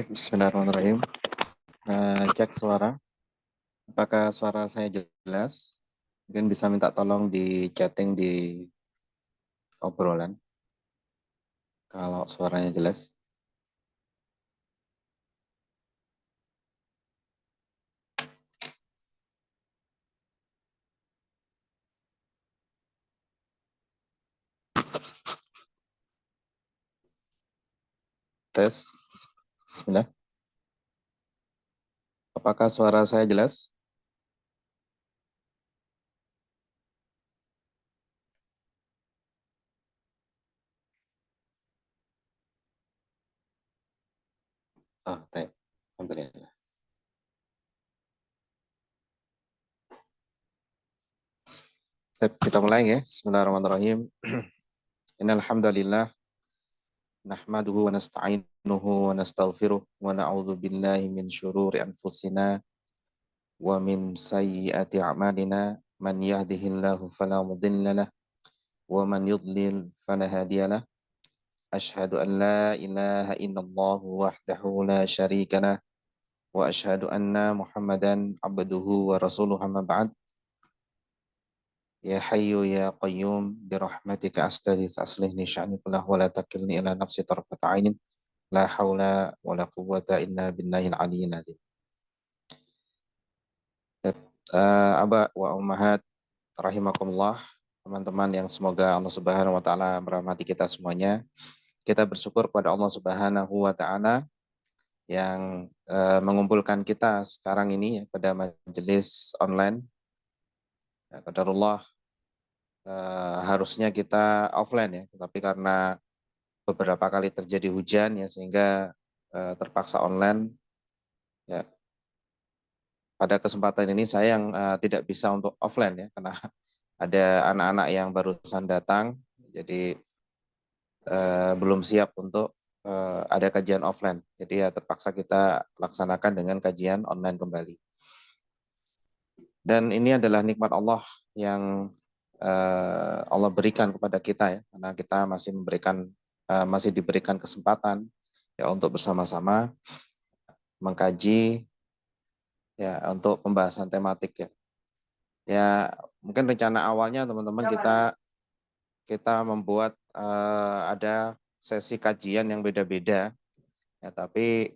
Bismillahirrahmanirrahim. Cek suara. Apakah suara saya jelas? Mungkin bisa minta tolong di chatting di obrolan. Kalau suaranya jelas. Tes. Bismillah. Apakah suara saya jelas? Oh, baik. Alhamdulillah. Baik, kita mulai ya. Bismillahirrahmanirrahim. Innal hamdalillah nahmaduhu wa nasta'inuhu wa nastaghfiruh wa na'udzu billahi min syururi anfusina wa min sayyiati a'malina man yahdihillahu fala mudilla lahu wa man yudlil fala hadiya lahu. أشهد أن لا إله إلا الله وحده لا شريك له وأشهد أن محمدا عبده ورسوله أما بعد يا حي يا قيوم برحمتك أستغيث أصلح لي شأني كله ولا تكلني إلى نفسي طرفة عين لا حول ولا قوة إلا بالله العلي العظيم. Aba wa ummahat rahimakumullah, teman-teman yang semoga Allah Subhanahu wa taala merahmati kita semuanya. Kita bersyukur kepada Allah Subhanahu wa taala yang mengumpulkan kita sekarang ini ya, pada majelis online. Ya, qadarullah, harusnya kita offline ya, tapi karena beberapa kali terjadi hujan ya sehingga terpaksa online. Ya, pada kesempatan ini saya yang tidak bisa untuk offline ya karena ada anak-anak yang barusan datang, jadi belum siap untuk ada kajian offline. Jadi ya terpaksa kita laksanakan dengan kajian online kembali. Dan ini adalah nikmat Allah yang Allah berikan kepada kita ya, karena kita masih diberikan kesempatan ya untuk bersama-sama mengkaji ya untuk pembahasan tematik ya. Ya mungkin rencana awalnya teman-teman kita membuat ada sesi kajian yang beda-beda ya, tapi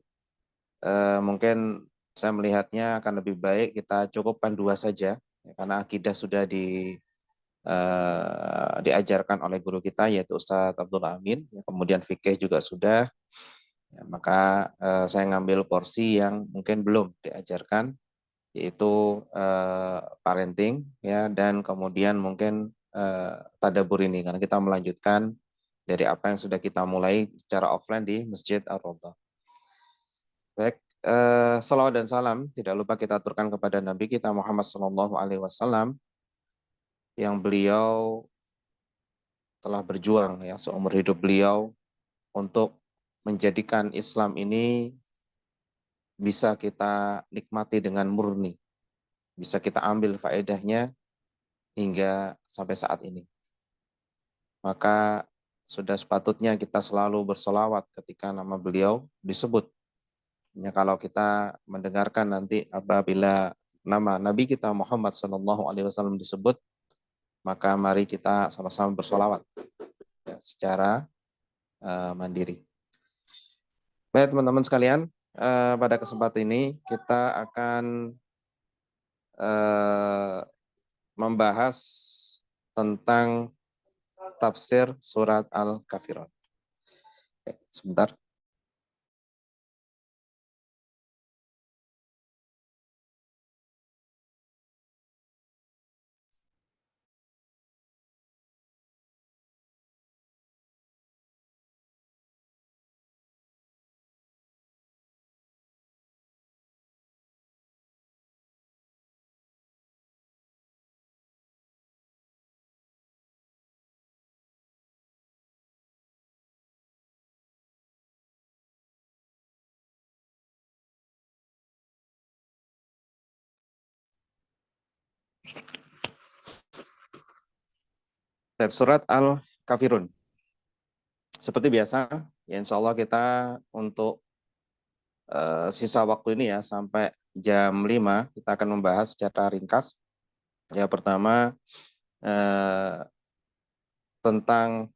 mungkin saya melihatnya akan lebih baik kita cukupkan 2 saja ya, karena akidah sudah diajarkan oleh guru kita yaitu Ustadz Abdul Amin, ya, kemudian fikih juga sudah, ya, maka saya ngambil porsi yang mungkin belum diajarkan yaitu parenting ya, dan kemudian mungkin tadabur ini karena kita melanjutkan dari apa yang sudah kita mulai secara offline di Masjid Ar-Raudhah. Baik, salawat dan salam tidak lupa kita aturkan kepada Nabi kita Muhammad SAW yang beliau telah berjuang ya seumur hidup beliau untuk menjadikan Islam ini bisa kita nikmati dengan murni, bisa kita ambil faedahnya hingga sampai saat ini. Maka sudah sepatutnya kita selalu bersolawat ketika nama beliau disebut. Ya, kalau kita mendengarkan nanti apabila nama Nabi kita Muhammad SAW disebut, maka mari kita sama-sama bersolawat ya, secara mandiri. Baik teman-teman sekalian, pada kesempatan ini kita akan membahas tentang tafsir surat Al-Kafirun. Sebentar. Surat Al-Kafirun. Seperti biasa, ya insya Allah kita untuk sisa waktu ini ya sampai jam 5 kita akan membahas secara ringkas. Ya pertama tentang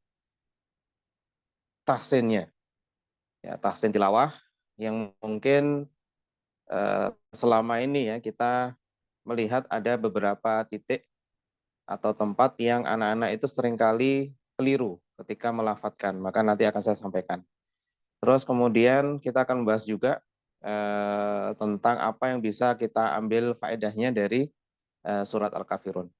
tahsinnya, ya tahsin tilawah yang mungkin selama ini ya kita melihat ada beberapa titik atau tempat yang anak-anak itu seringkali keliru ketika melafadzkan, maka nanti akan saya sampaikan. Terus kemudian kita akan membahas juga tentang apa yang bisa kita ambil faedahnya dari surat Al-Kafirun.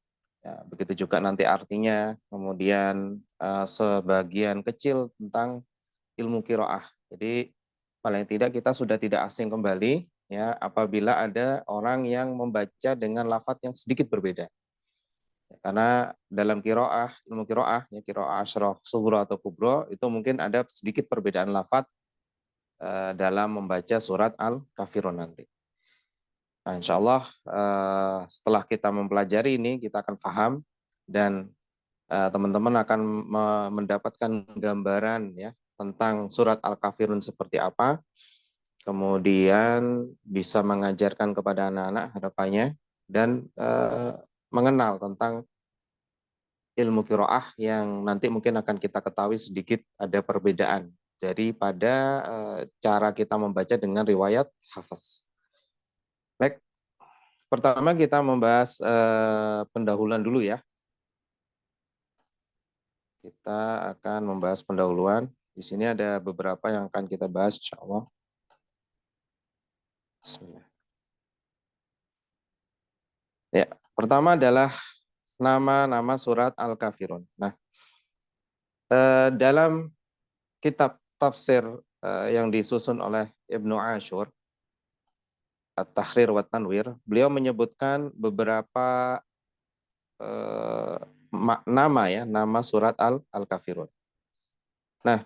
Ya, begitu juga nanti artinya, kemudian sebagian kecil tentang ilmu kiroah. Jadi paling tidak kita sudah tidak asing kembali ya apabila ada orang yang membaca dengan lafadz yang sedikit berbeda. Karena dalam kiroah, ilmu kiroah, ya kiroah asyraf, sughra atau kubro, itu mungkin ada sedikit perbedaan lafadz dalam membaca surat Al-Kafirun nanti. Nah, insya Allah setelah kita mempelajari ini, kita akan paham dan teman-teman akan mendapatkan gambaran ya tentang surat Al-Kafirun seperti apa, kemudian bisa mengajarkan kepada anak-anak harapannya, dan mengenal tentang ilmu kiroah yang nanti mungkin akan kita ketahui sedikit ada perbedaan daripada cara kita membaca dengan riwayat hafaz. Baik, pertama kita membahas pendahuluan dulu ya. Kita akan membahas pendahuluan. Di sini ada beberapa yang akan kita bahas insya Allah. Bismillah. Ya, pertama adalah nama-nama surat Al-Kafirun. Nah, dalam kitab tafsir yang disusun oleh Ibnu Ashur, At-Tahrir wa Tanwir, beliau menyebutkan beberapa nama ya, nama surat Al-Kafirun. Nah,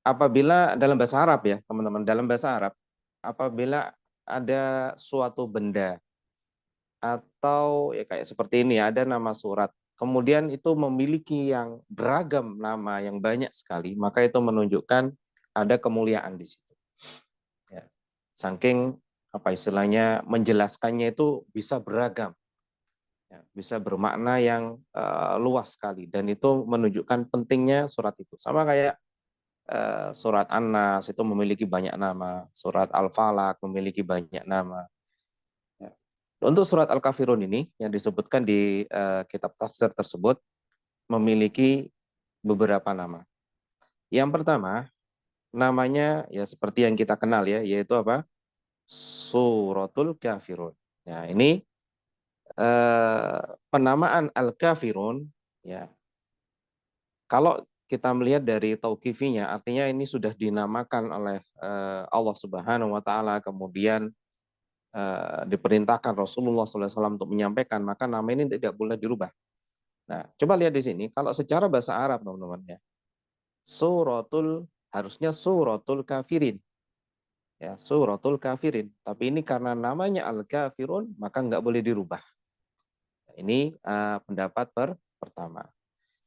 apabila dalam bahasa Arab ya, teman-teman, dalam bahasa Arab, apabila ada suatu benda atau ya kayak seperti ini ya, ada nama surat, kemudian itu memiliki yang beragam nama yang banyak sekali, maka itu menunjukkan ada kemuliaan di situ. Ya. Saking apa istilahnya menjelaskannya itu bisa beragam, ya, bisa bermakna yang luas sekali, dan itu menunjukkan pentingnya surat itu. Sama kayak surat An-Nas itu memiliki banyak nama, surat Al-Falaq memiliki banyak nama. Ya. Untuk surat Al-Kafirun ini yang disebutkan di kitab tafsir tersebut memiliki beberapa nama. Yang pertama, namanya ya seperti yang kita kenal ya, yaitu apa? Suratul Kafirun. Nah, ini penamaan Al-Kafirun ya. Kalau kita melihat dari tauqifinya, artinya ini sudah dinamakan oleh Allah Subhanahu wa taala, kemudian diperintahkan Rasulullah SAW untuk menyampaikan, maka nama ini tidak boleh dirubah. Nah, coba lihat di sini, kalau secara bahasa Arab teman-teman ya, harusnya suratul kafirin. Ya, suratul kafirin. Tapi ini karena namanya al-kafirun, maka nggak boleh dirubah. Ini pendapat pertama.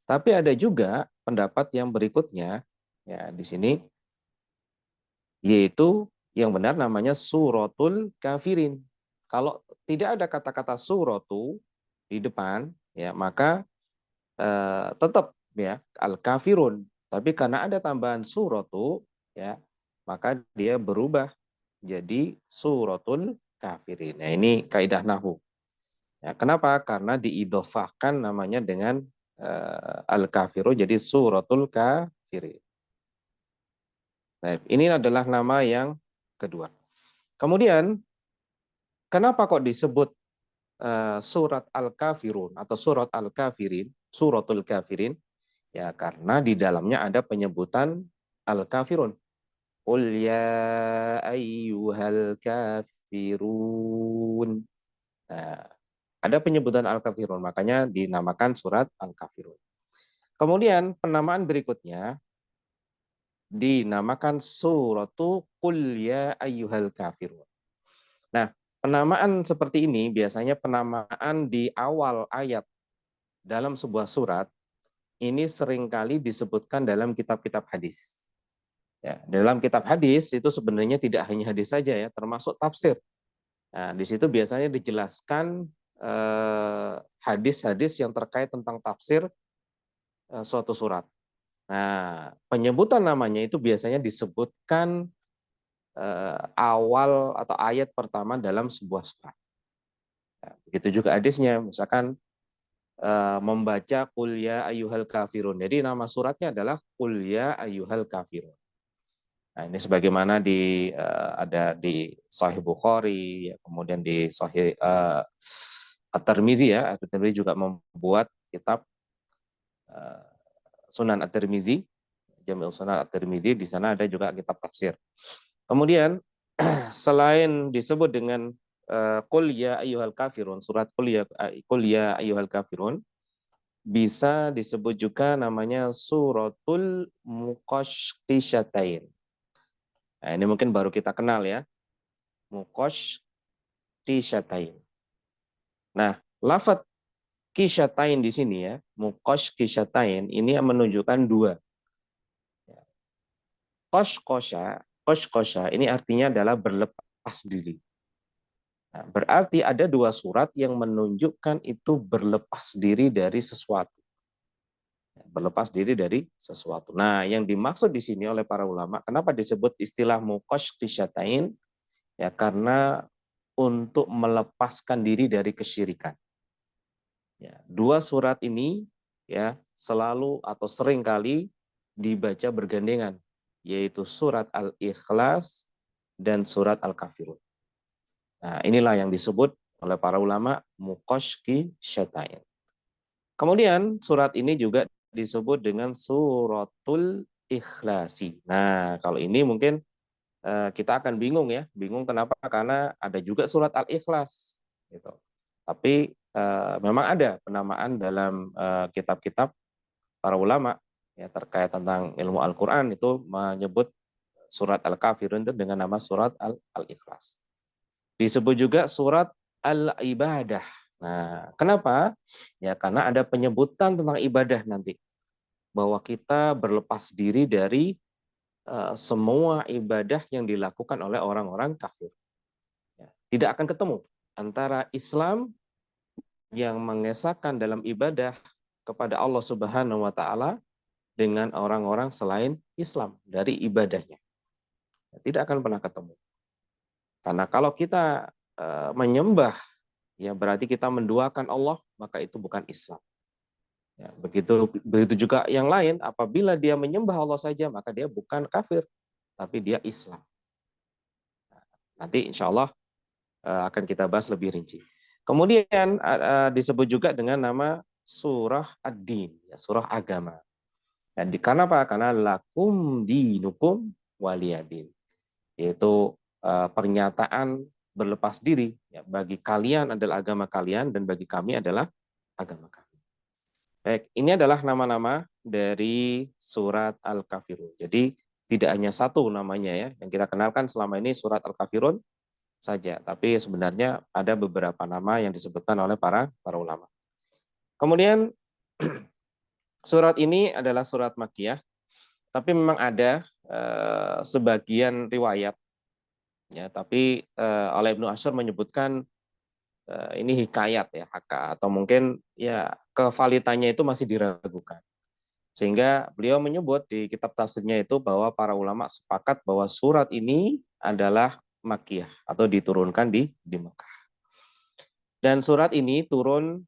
Tapi ada juga pendapat yang berikutnya, ya di sini, yaitu yang benar namanya suratul kafirin. Kalau tidak ada kata-kata suratu di depan, ya maka tetap ya al-kafirun. Tapi karena ada tambahan suratu, ya maka dia berubah jadi suratul kafirin. Nah, ini kaidah nahwu. Ya, kenapa? Karena diidhofahkan namanya dengan al-kafiru jadi suratul kafirin. Nah, ini adalah nama yang kedua. Kemudian, kenapa kok disebut surat Al-Kafirun atau surat Al-Kafirin, suratul kafirin? Ya, karena di dalamnya ada penyebutan Al-Kafirun. Qul ya ayyuhal kafirun. Nah, ada penyebutan Al-Kafirun, makanya dinamakan surat Al-Kafirun. Kemudian penamaan berikutnya dinamakan suratu Qul ya ayyuhal kafirun. Nah, penamaan seperti ini biasanya penamaan di awal ayat dalam sebuah surat ini seringkali disebutkan dalam kitab-kitab hadis. Ya, dalam kitab hadis itu sebenarnya tidak hanya hadis saja ya, termasuk tafsir. Nah, di situ biasanya dijelaskan hadis-hadis yang terkait tentang tafsir suatu surat. Nah, penyebutan namanya itu biasanya disebutkan awal atau ayat pertama dalam sebuah surat. Ya, begitu juga hadisnya, misalkan membaca Qul ya ayyuhal kafirun. Jadi nama suratnya adalah Qul ya ayyuhal kafirun. Nah, ini sebagaimana ada di Sahih Bukhari, ya, kemudian di Sahih At-Tirmidzi ya, At-Tirmidzi juga membuat kitab uh, Sunan At-Tirmidzi, Jami'ul Sunan At-Tirmidzi, di sana ada juga kitab tafsir. Kemudian selain disebut dengan Qul ya ayyuhal kafirun, surat Qul ya ayyuhal kafirun, bisa disebut juga namanya suratul Muqashqisyatain. Nah, ini mungkin baru kita kenal ya, Muqashqisyatain. Nah, lafadz kisyatain di sini ya, Muqashqisyatain ini menunjukkan dua. Qashqasha ini artinya adalah berlepas diri. Nah, berarti ada dua surat yang menunjukkan itu berlepas diri dari sesuatu. Berlepas diri dari sesuatu. Nah, yang dimaksud di sini oleh para ulama, kenapa disebut istilah muqashqisyatain? Ya, karena untuk melepaskan diri dari kesyirikan. Ya, dua surat ini ya selalu atau seringkali dibaca bergandengan, yaitu surat Al-Ikhlas dan surat Al-Kafirun. Nah, inilah yang disebut oleh para ulama muqashqisyatain. Kemudian surat ini juga disebut dengan suratul Ikhlasi. Nah, kalau ini mungkin kita akan bingung ya, bingung kenapa? Karena ada juga surat Al-Ikhlas gitu. Tapi memang ada penamaan dalam kitab-kitab para ulama ya terkait tentang ilmu Al-Qur'an itu menyebut surat Al-Kafirun itu dengan nama surat Al-Ikhlas. Disebut juga surat Al-Ibadah. Nah, kenapa? Ya karena ada penyebutan tentang ibadah nanti. Bahwa kita berlepas diri dari semua ibadah yang dilakukan oleh orang-orang kafir. Ya, tidak akan ketemu antara Islam yang mengesahkan dalam ibadah kepada Allah Subhanahu wa taala dengan orang-orang selain Islam dari ibadahnya. Tidak akan pernah ketemu. Karena kalau kita menyembah ya berarti kita menduakan Allah, maka itu bukan Islam. Ya, begitu juga yang lain, apabila dia menyembah Allah saja, maka dia bukan kafir, tapi dia Islam. Nanti insya Allah akan kita bahas lebih rinci. Kemudian disebut juga dengan nama surah ad-din, ya, surah agama. Dan karena apa? Karena lakum dinukum waliyadin, yaitu pernyataan berlepas diri. Ya, bagi kalian adalah agama kalian dan bagi kami adalah agama kami. Baik, ini adalah nama-nama dari surat Al-Kafirun. Jadi tidak hanya satu namanya ya, yang kita kenalkan selama ini surat Al-Kafirun saja, tapi sebenarnya ada beberapa nama yang disebutkan oleh para ulama. Kemudian surat ini adalah surat Makkiyah, tapi memang ada sebagian riwayat ya, tapi oleh Ibnu Asyur menyebutkan ini hikayat ya, haka, atau mungkin ya kevalitannya itu masih diragukan. Sehingga beliau menyebut di kitab tafsirnya itu bahwa para ulama sepakat bahwa surat ini adalah Makkiyah atau diturunkan di Mekah. Dan surat ini turun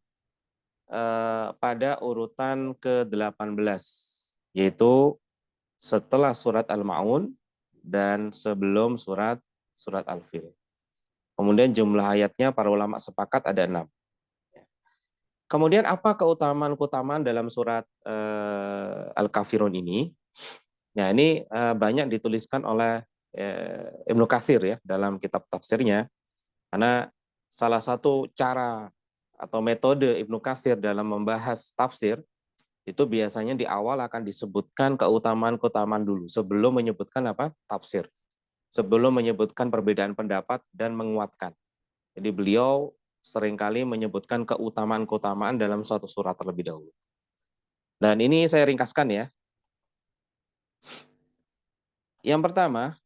pada urutan ke-18, yaitu setelah surat Al-Ma'un dan sebelum surat Al-Fil. Kemudian jumlah ayatnya para ulama sepakat ada 6. Kemudian apa keutamaan-keutamaan dalam surat Al-Kafirun ini? Nah, ini banyak dituliskan oleh Ibnu Katsir ya dalam kitab tafsirnya. Karena salah satu cara atau metode Ibnu Katsir dalam membahas tafsir itu biasanya di awal akan disebutkan keutamaan-keutamaan dulu sebelum menyebutkan apa? Tafsir. Sebelum menyebutkan perbedaan pendapat dan menguatkan. Jadi beliau seringkali menyebutkan keutamaan-keutamaan dalam suatu surat terlebih dahulu. Dan ini saya ringkaskan ya. Yang pertama,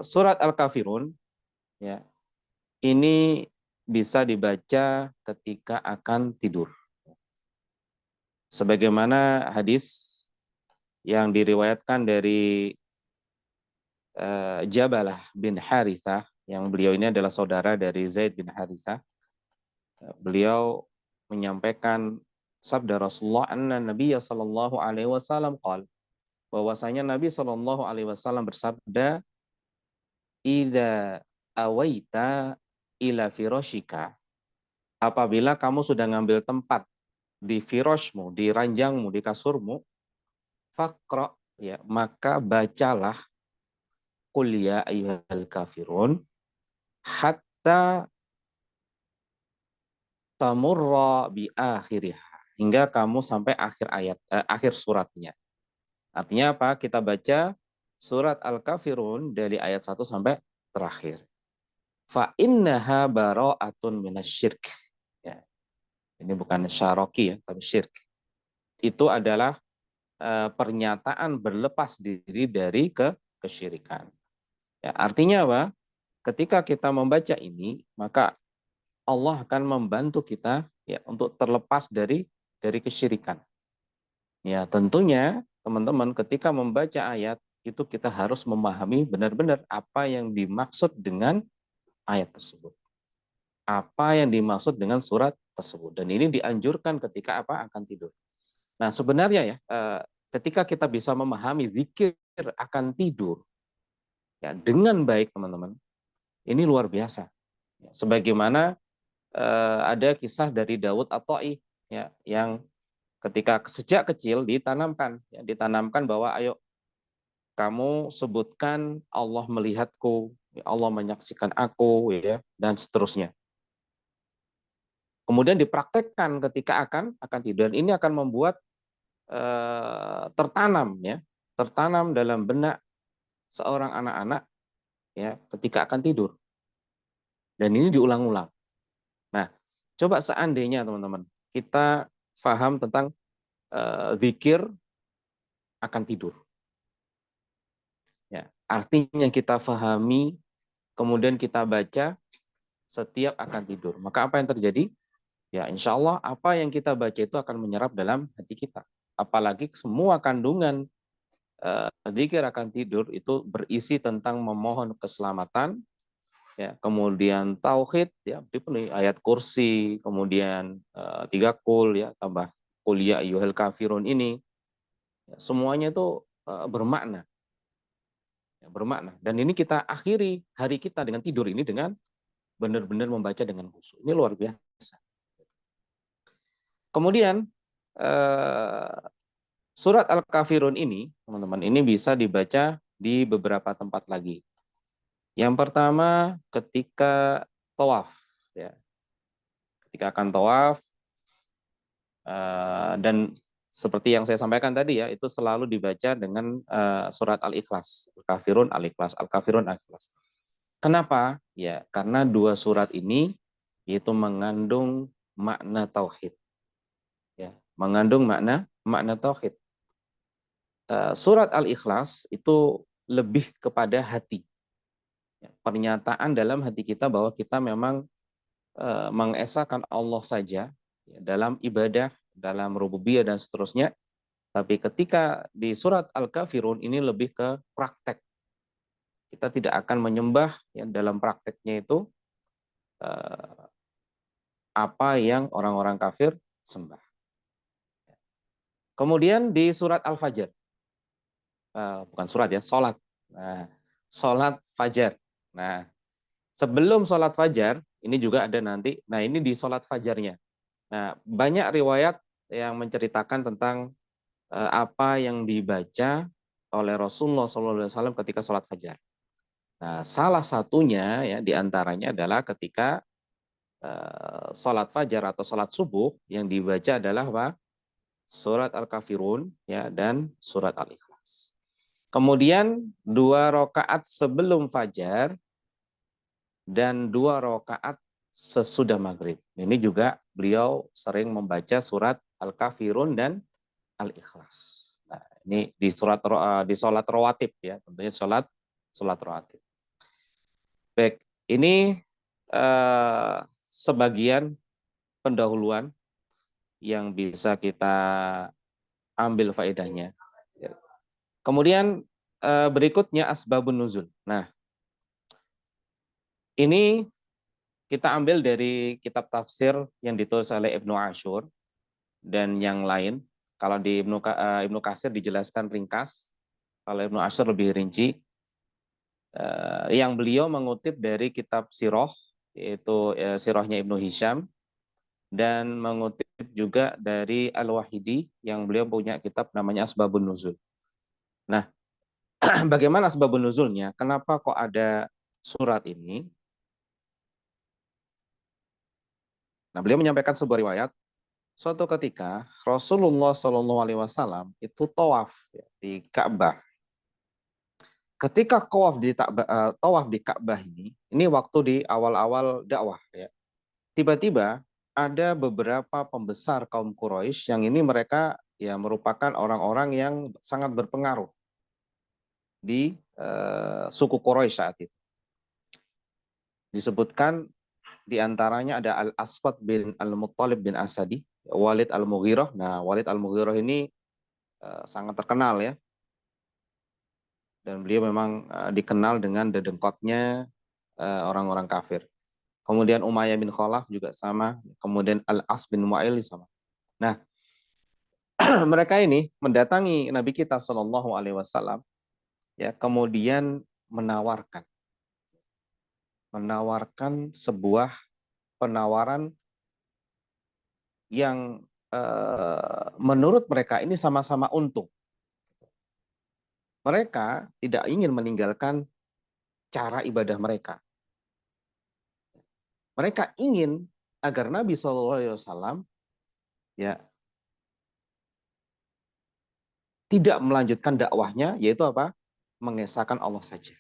surat Al-Kafirun, ya, ini bisa dibaca ketika akan tidur. Sebagaimana hadis yang diriwayatkan dari Jabalah bin Harithah, yang beliau ini adalah saudara dari Zaid bin Harithah. Beliau menyampaikan sabda Rasulullah anna Nabiya sallallahu alaihi wasallam qala, bahwasanya Nabi sallallahu alaihi wasallam bersabda, idza awaita ila firashika, apabila kamu sudah ngambil tempat di firashmu, di ranjangmu, di kasurmu, faqra, ya, maka bacalah qul ya ayyuhal kafirun hatta tamurra bi akhiriha, hingga kamu sampai akhir ayat, akhir suratnya. Artinya apa? Kita baca surat Al-Kafirun dari ayat 1 sampai terakhir. Fa innaha bara'atun minasyirk. Ya, ini bukan syaroki ya, tapi syirk. Itu adalah pernyataan berlepas diri dari kesyirikan. Ya, artinya apa? Ketika kita membaca ini, maka Allah akan membantu kita ya untuk terlepas dari kesyirikan. Ya, tentunya teman-teman ketika membaca ayat itu kita harus memahami benar-benar apa yang dimaksud dengan ayat tersebut. Apa yang dimaksud dengan surat tersebut. Dan ini dianjurkan ketika apa? Akan tidur. Nah, sebenarnya ya, ketika kita bisa memahami zikir akan tidur ya dengan baik teman-teman, ini luar biasa. Ya, sebagaimana ada kisah dari Daud At-Ta'i ya, yang ketika sejak kecil ditanamkan bahwa ayo kamu sebutkan Allah melihatku, Allah menyaksikan aku, ya, dan seterusnya. Kemudian dipraktekkan ketika akan tidur. Dan ini akan membuat tertanam dalam benak seorang anak-anak ya ketika akan tidur. Dan ini diulang-ulang. Nah, coba seandainya teman-teman kita paham tentang zikir akan tidur. Ya, artinya kita pahami, kemudian kita baca setiap akan tidur. Maka apa yang terjadi? Ya, insya Allah apa yang kita baca itu akan menyerap dalam hati kita. Apalagi semua kandungan zikir akan tidur itu berisi tentang memohon keselamatan, ya, kemudian tauhid, ya, dipenuhi ayat kursi, kemudian 3 qul, ya, tambah qul ya ayyuhal kafirun ini, ya, semuanya itu bermakna. Ya, bermakna. Dan ini kita akhiri hari kita dengan tidur ini dengan benar-benar membaca dengan khusyuk. Ini luar biasa. Kemudian surat Al-Kafirun ini, teman-teman, ini bisa dibaca di beberapa tempat lagi. Yang pertama ketika tawaf, ya. Ketika akan tawaf, dan seperti yang saya sampaikan tadi ya, itu selalu dibaca dengan surat Al-Ikhlas, Al-Kafirun, Al-Ikhlas, Al-Kafirun, Al-Ikhlas. Kenapa? Ya, karena dua surat ini itu mengandung makna tauhid. Ya, mengandung makna tauhid. Surat Al-Ikhlas itu lebih kepada hati. Ya, pernyataan dalam hati kita bahwa kita memang mengesahkan Allah saja ya, dalam ibadah, dalam rububiyah dan seterusnya. Tapi ketika di surat Al-Kafirun ini lebih ke praktek. Kita tidak akan menyembah ya, dalam prakteknya itu apa yang orang-orang kafir sembah. Kemudian di surat Al-Fajr, bukan surat ya, sholat. Nah, sholat fajar. Nah, sebelum sholat fajar, ini juga ada nanti, nah ini di sholat fajarnya. Nah, banyak riwayat yang menceritakan tentang apa yang dibaca oleh Rasulullah SAW ketika sholat fajar. Nah, salah satunya ya diantaranya adalah ketika sholat fajar atau sholat subuh yang dibaca adalah apa? Surat Al-Kafirun ya dan surat Al-Ikhlas. Kemudian 2 rakaat sebelum fajar dan 2 rakaat sesudah maghrib. Ini juga beliau sering membaca surat Al-Kafirun dan Al-Ikhlas. Nah, ini di di sholat rawatib ya, tentunya sholat rawatib. Baik, ini sebagian pendahuluan yang bisa kita ambil faedahnya. Kemudian berikutnya asbabun nuzul. Nah, ini kita ambil dari kitab tafsir yang ditulis oleh Ibnu Ashur dan yang lain. Kalau di Ibnu Katsir dijelaskan ringkas, kalau Ibnu Ashur lebih rinci. Yang beliau mengutip dari kitab Sirah, yaitu Sirahnya Ibnu Hisham, dan mengutip juga dari Al-Wahidi yang beliau punya kitab namanya Asbabun Nuzul. Nah, bagaimana Asbabun Nuzulnya? Kenapa kok ada surat ini? Nah, beliau menyampaikan sebuah riwayat. Suatu ketika Rasulullah SAW itu tawaf ya, di Ka'bah. Ketika tawaf di Ka'bah ini waktu di awal-awal dakwah ya. Tiba-tiba ada beberapa pembesar kaum Quraisy yang ini mereka ya merupakan orang-orang yang sangat berpengaruh di suku Quraisy saat itu. Disebutkan di antaranya ada Al-Aswad bin Al-Muttalib bin Asadi, Walid Al-Mughirah. Nah, Walid Al-Mughirah ini sangat terkenal ya. Dan beliau memang dikenal dengan dedengkotnya orang-orang kafir. Kemudian Umayyah bin Khalaf juga sama, kemudian Al-As bin Wa'il sama. Nah, mereka ini mendatangi Nabi kita Shallallahu Alaihi Wasallam, ya kemudian menawarkan sebuah penawaran yang menurut mereka ini sama-sama untung. Mereka tidak ingin meninggalkan cara ibadah mereka. Mereka ingin agar Nabi Shallallahu Alaihi Wasallam ya tidak melanjutkan dakwahnya, yaitu apa? Mengesahkan Allah saja.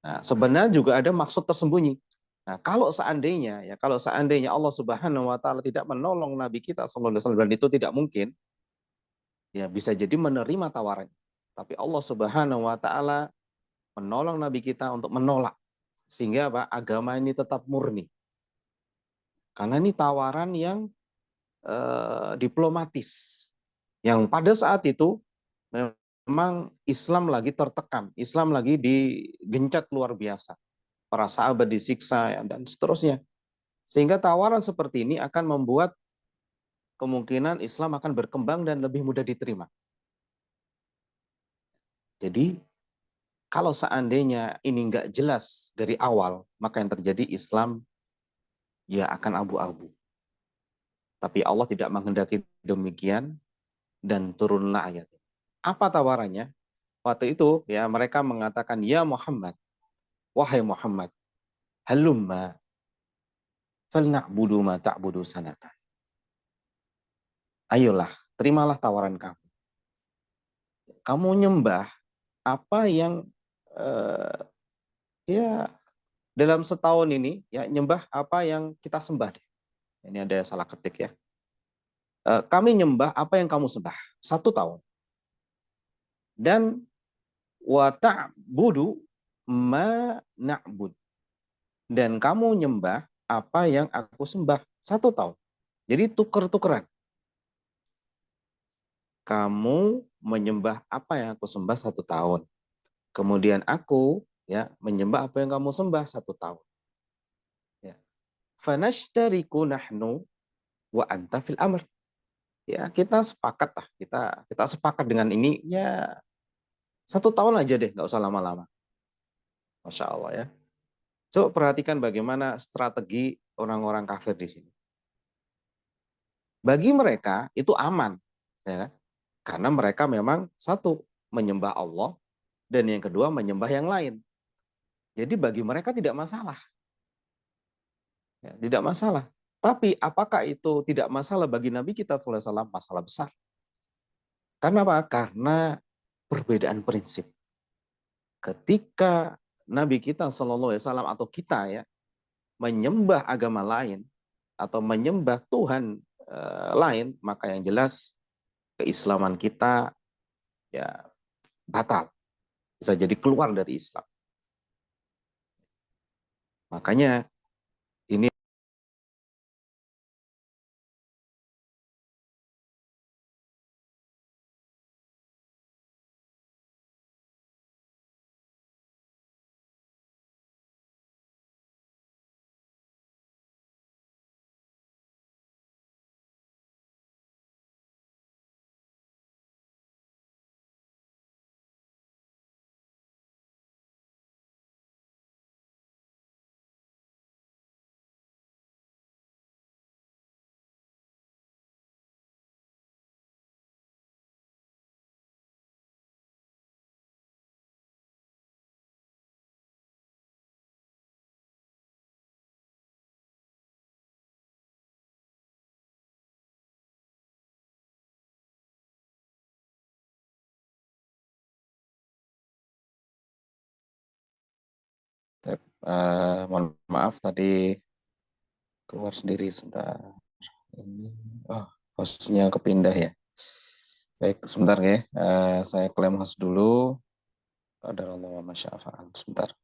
Nah, sebenarnya juga ada maksud tersembunyi. Nah, kalau seandainya Allah Subhanahu wa taala tidak menolong Nabi kita sallallahu alaihi wasallam, dan itu tidak mungkin, ya bisa jadi menerima tawaran. Tapi Allah Subhanahu wa taala menolong Nabi kita untuk menolak sehingga apa? Agama ini tetap murni. Karena ini tawaran yang diplomatis. Yang pada saat itu memang Islam lagi tertekan, Islam lagi digencet luar biasa. Para sahabat disiksa ya, dan seterusnya. Sehingga tawaran seperti ini akan membuat kemungkinan Islam akan berkembang dan lebih mudah diterima. Jadi kalau seandainya ini nggak jelas dari awal, maka yang terjadi Islam ya akan abu-abu. Tapi Allah tidak menghendaki demikian dan turunlah ayat. Apa tawarannya? Waktu itu ya mereka mengatakan, ya Muhammad, wahai Muhammad, halumma falna'budu ma ta'budu sanatan. Ayolah, terimalah tawaran kamu. Kamu nyembah apa yang ya dalam setahun ini ya nyembah apa yang kita sembah deh. Ini ada salah ketik ya. Kami nyembah apa yang kamu sembah 1 tahun. Dan wa ta'budu ma na'bud. Dan kamu nyembah apa yang aku sembah 1 tahun. Jadi tuker-tukeran. Kamu menyembah apa yang aku sembah 1 tahun. Kemudian aku ya menyembah apa yang kamu sembah 1 tahun. Ya. Fanashtariku nahnu wa anta fil amr. Ya kita sepakat lah, kita sepakat dengan ini ya 1 tahun aja deh, nggak usah lama-lama. Masya Allah ya. Coba perhatikan bagaimana strategi orang-orang kafir di sini. Bagi mereka itu aman, ya, karena mereka memang satu menyembah Allah dan yang kedua menyembah yang lain. Jadi bagi mereka tidak masalah, ya, tidak masalah. Tapi apakah itu tidak masalah bagi Nabi kita sallallahu alaihi wasallam? Masalah besar. Karena apa? Karena perbedaan prinsip. Ketika Nabi kita sallallahu alaihi wasallam atau kita ya menyembah agama lain atau menyembah Tuhan lain, maka yang jelas keislaman kita ya batal, bisa jadi keluar dari Islam. Makanya ini mohon maaf tadi keluar sendiri sebentar. Ini oh, hostnya kepindah ya. Baik, sebentar ya. Saya klaim host dulu. Qadarullah wa masya'afa'al. Sebentar.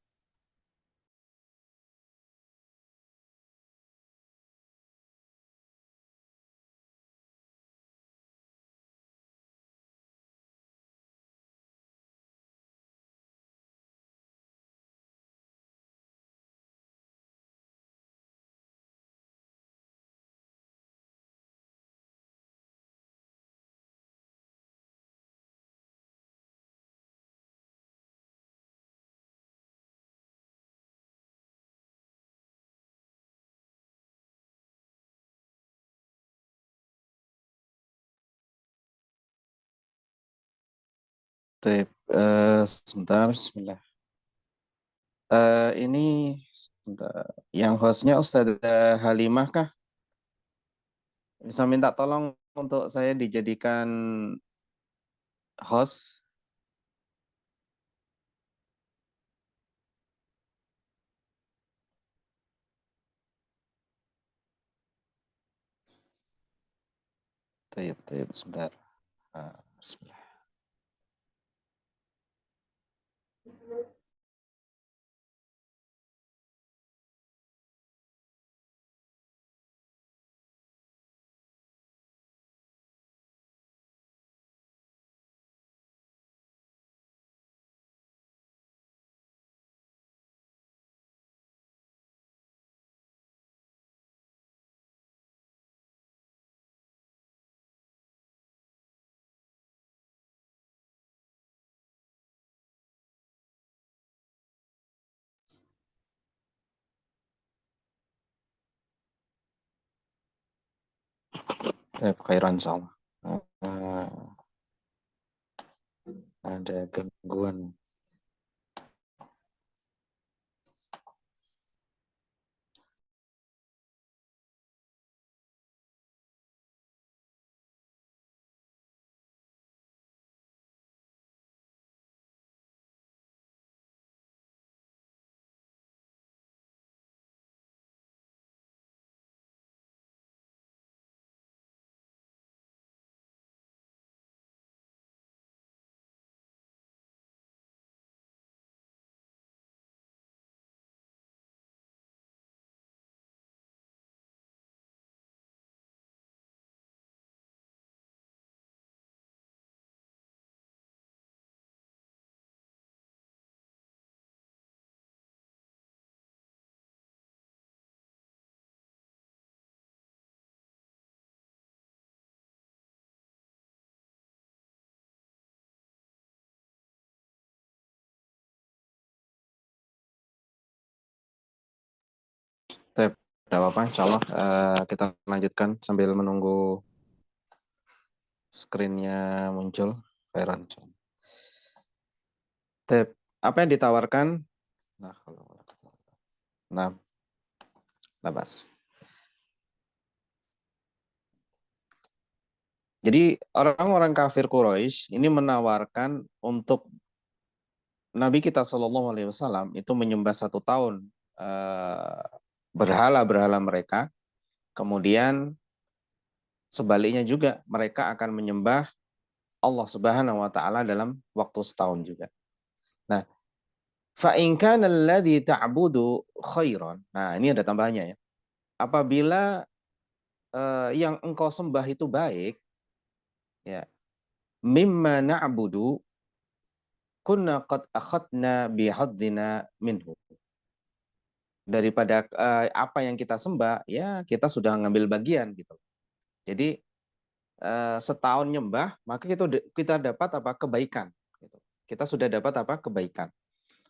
Sebentar, bismillah. Ini sebentar. Yang hostnya Ustazah Halimah kah? Bisa minta tolong untuk saya dijadikan host. Sebentar. Bismillah. Khairan insyaallah. Ada gangguan. Tidak apa-apa, insyaallah kita lanjutkan sambil menunggu screen-nya muncul. Khairan. Apa yang ditawarkan? Nah, nah, Bas. Jadi orang-orang kafir Quraisy ini menawarkan untuk Nabi kita Shallallahu Alaihi Wasallam itu menyembah 1 tahun berhala-berhala mereka, kemudian sebaliknya juga mereka akan menyembah Allah Subhanahu wa taala dalam waktu setahun juga. Nah, fa in kana alladhi ta'budu khairan. Nah, ini ada tambahannya ya. Apabila yang engkau sembah itu baik, ya, mimma na'budu kunna qad akhadna bihadzina minhu. Daripada apa yang kita sembah, ya kita sudah ngambil bagian gitu. Jadi setahun nyembah, maka kita dapat apa? Kebaikan. Gitu. Kita sudah dapat apa? Kebaikan.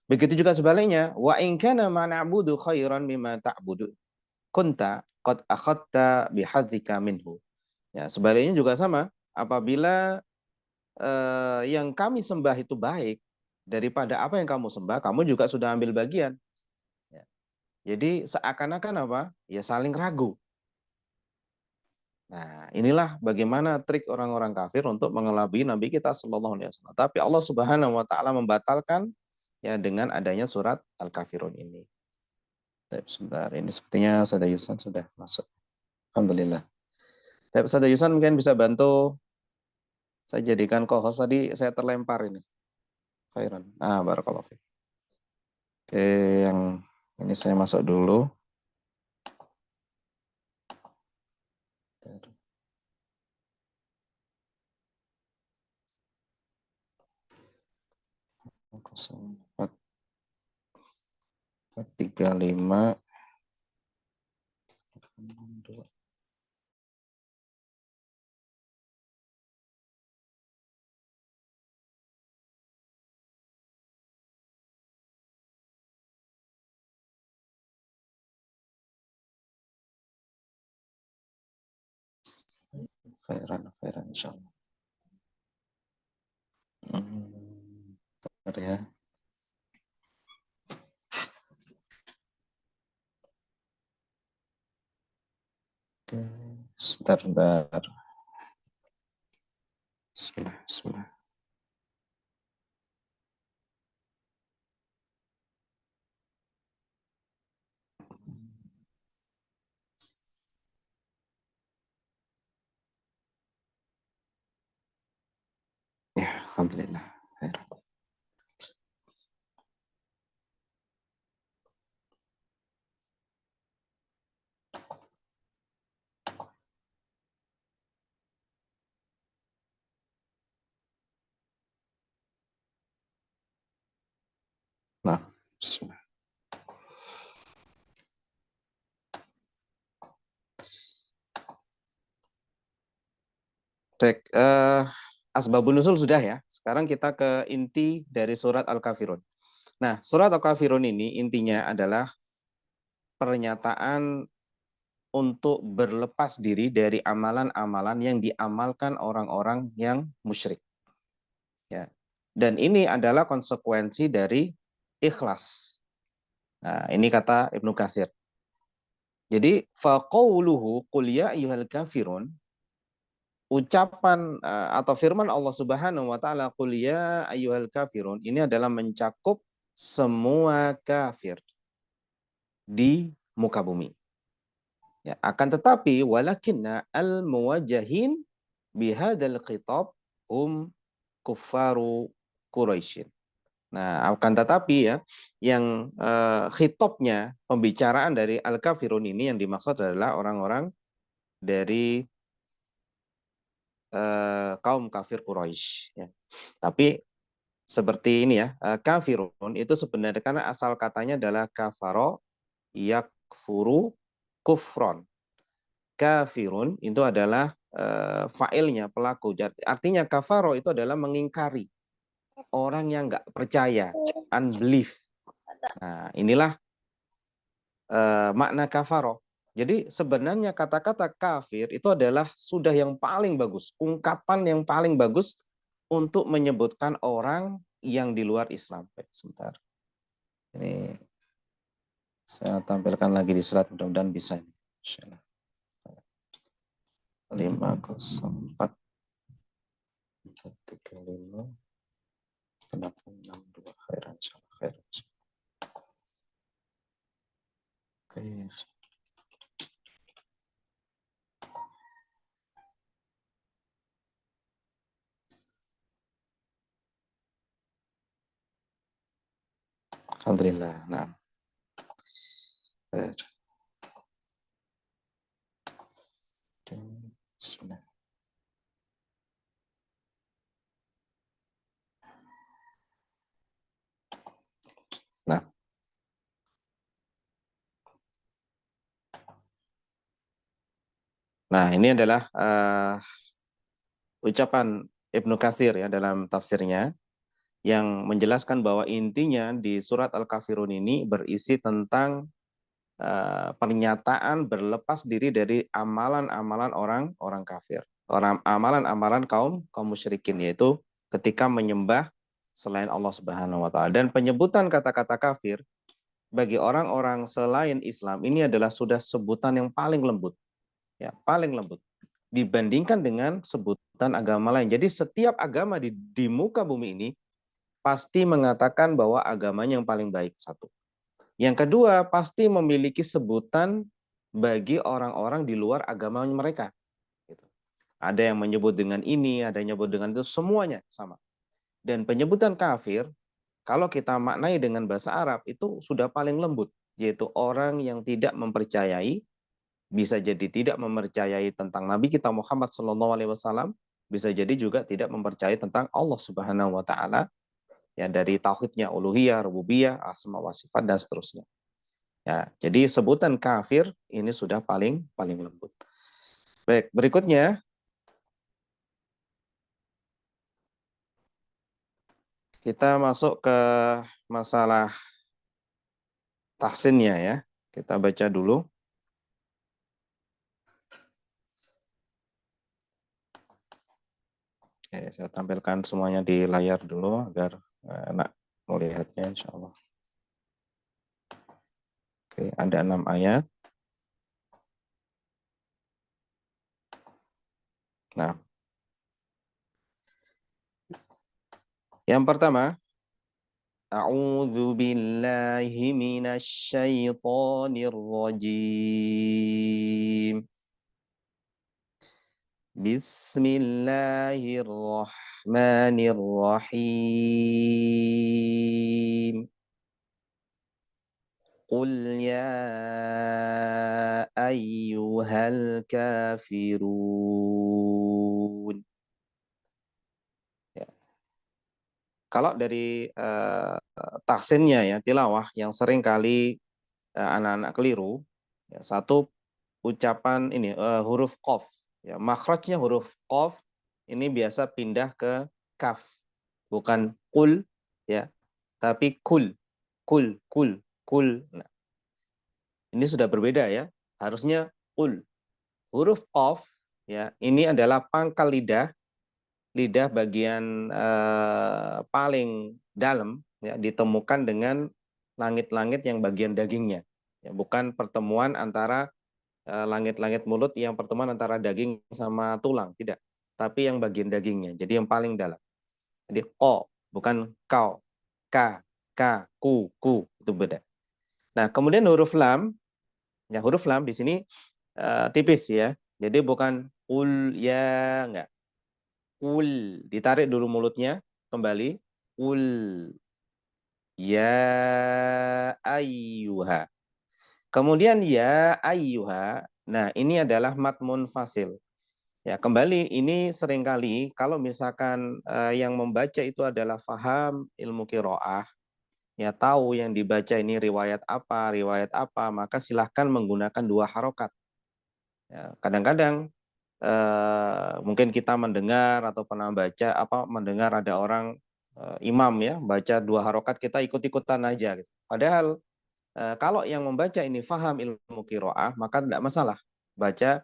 Begitu juga sebaliknya, wa in kana ma na'budu khairan mimma ta'budu kunta qad akhadta bihadzika minhu. Ya, sebaliknya juga sama. Apabila yang kami sembah itu baik daripada apa yang kamu sembah, kamu juga sudah ambil bagian. Ya. Jadi seakan-akan apa? Ya saling ragu. Nah, inilah bagaimana trik orang-orang kafir untuk mengelabui Nabi kita Shallallahu Alaihi Wasallam. Tapi Allah Subhanahu Wa Taala membatalkan ya dengan adanya surat Al-Kafirun ini. Sebentar, ini sepertinya Sada Yusan sudah masuk. Alhamdulillah. Sada Yusan mungkin bisa bantu saya jadikan co-host tadi, saya terlempar ini. Khairan. Ah, barakallahu fiik. Oke, yang ini saya masuk dulu. Empat 35 62. Khairan insyaallah. Bentar ya. Oke, sebentar. Bismillah. Ya, alhamdulillah. Nah, bismillah. Cek asbabun nuzul sudah ya. Sekarang kita ke inti dari surat Al-Kafirun. Nah, surat Al-Kafirun ini intinya adalah pernyataan untuk berlepas diri dari amalan-amalan yang diamalkan orang-orang yang musyrik. Ya. Dan ini adalah konsekuensi dari ikhlas. Nah, ini kata Ibnu Katsir. Jadi faqauluhu qul ya ayyuhal kafirun, ucapan atau firman Allah Subhanahu wa taala qul ya ayyuhal kafirun ini adalah mencakup semua kafir di muka bumi. Ya, akan tetapi walakinna al muwajjahin bihadzal khitab kuffaru Quraisyin. Nah, akan tetapi ya, yang khitabnya, pembicaraan dari Al-Kafirun ini yang dimaksud adalah orang-orang dari kaum kafir Quraisy. Ya. Tapi seperti ini ya, kafirun itu sebenarnya karena asal katanya adalah kafaro yakfuru kufron. Kafirun itu adalah fa'ilnya, pelaku. Artinya kafaro itu adalah mengingkari. Orang yang nggak percaya, unbelief. Nah, inilah makna kafaro. Jadi sebenarnya kata-kata kafir itu adalah sudah yang paling bagus, ungkapan yang paling bagus untuk menyebutkan orang yang di luar Islam. Sebentar. Ini saya tampilkan lagi di slide, mudah-mudahan bisa. 504 35 862 khairan khairan. Oke. Alhamdulillah. Nah, Bismillah. Nah, ini adalah ucapan Ibnu Katsir ya dalam tafsirnya yang menjelaskan bahwa intinya di surat Al-Kafirun ini berisi tentang pernyataan berlepas diri dari amalan-amalan orang kafir, amalan-amalan kaum musyrikin, yaitu ketika menyembah selain Allah Subhanahu wa taala. Dan penyebutan kata-kata kafir bagi orang-orang selain Islam ini adalah sudah sebutan yang paling lembut, ya, paling lembut dibandingkan dengan sebutan agama lain. Jadi setiap agama di muka bumi ini pasti mengatakan bahwa agamanya yang paling baik, satu. Yang kedua, pasti memiliki sebutan bagi orang-orang di luar agama mereka. Ada yang menyebut dengan ini, ada yang menyebut dengan itu, semuanya sama. Dan penyebutan kafir, kalau kita maknai dengan bahasa Arab, itu sudah paling lembut, yaitu orang yang tidak mempercayai, bisa jadi tidak mempercayai tentang Nabi kita Muhammad SAW, bisa jadi juga tidak mempercayai tentang Allah Subhanahu wa taala, ya, dari tauhidnya uluhiyah, rububiyah, asma wa sifat dan seterusnya. Ya, jadi sebutan kafir ini sudah paling lembut. Baik, berikutnya kita masuk ke masalah tahsinnya ya. Kita baca dulu. Oke, saya tampilkan semuanya di layar dulu agar enak melihatnya, insya Allah. Oke, ada 6 ayat. Nah, yang pertama, A'udzu billahi minasy syaithanir rajim. Bismillahirrahmanirrahim. Qul ya ayyuhal kafirun. Ya. Kalau dari tahsinnya ya, tilawah yang sering kali anak-anak keliru, ya, satu, ucapan ini huruf qaf, ya, makhrajnya huruf qaf ini biasa pindah ke kaf, bukan kul, ya, tapi kul, kul, kul, kul. Nah, ini sudah berbeda ya. Harusnya kul. Huruf qaf, ya, ini adalah pangkal lidah, lidah bagian paling dalam, ya, ditemukan dengan langit-langit yang bagian dagingnya. Ya, bukan pertemuan antara langit-langit mulut yang pertemuan antara daging sama tulang, tidak. Tapi yang bagian dagingnya, jadi yang paling dalam. Jadi ko, bukan kau, ka, ku, itu beda. Nah, kemudian huruf lam, ya, huruf lam di sini tipis ya. Jadi bukan ul ya, enggak. Ul, ditarik dulu mulutnya kembali. Ul ya ayyuha. Kemudian ya ayyuha. Nah, ini adalah mad munfasil. Ya, kembali ini seringkali kalau misalkan yang membaca itu adalah faham ilmu qiraah, ya, tahu yang dibaca ini riwayat apa, maka silahkan menggunakan dua harokat. Ya, kadang-kadang mungkin kita mendengar atau pernah baca mendengar ada orang imam ya baca dua harokat, kita ikut-ikutan aja gitu. Padahal kalau yang membaca ini faham ilmu qiraah, maka tidak masalah baca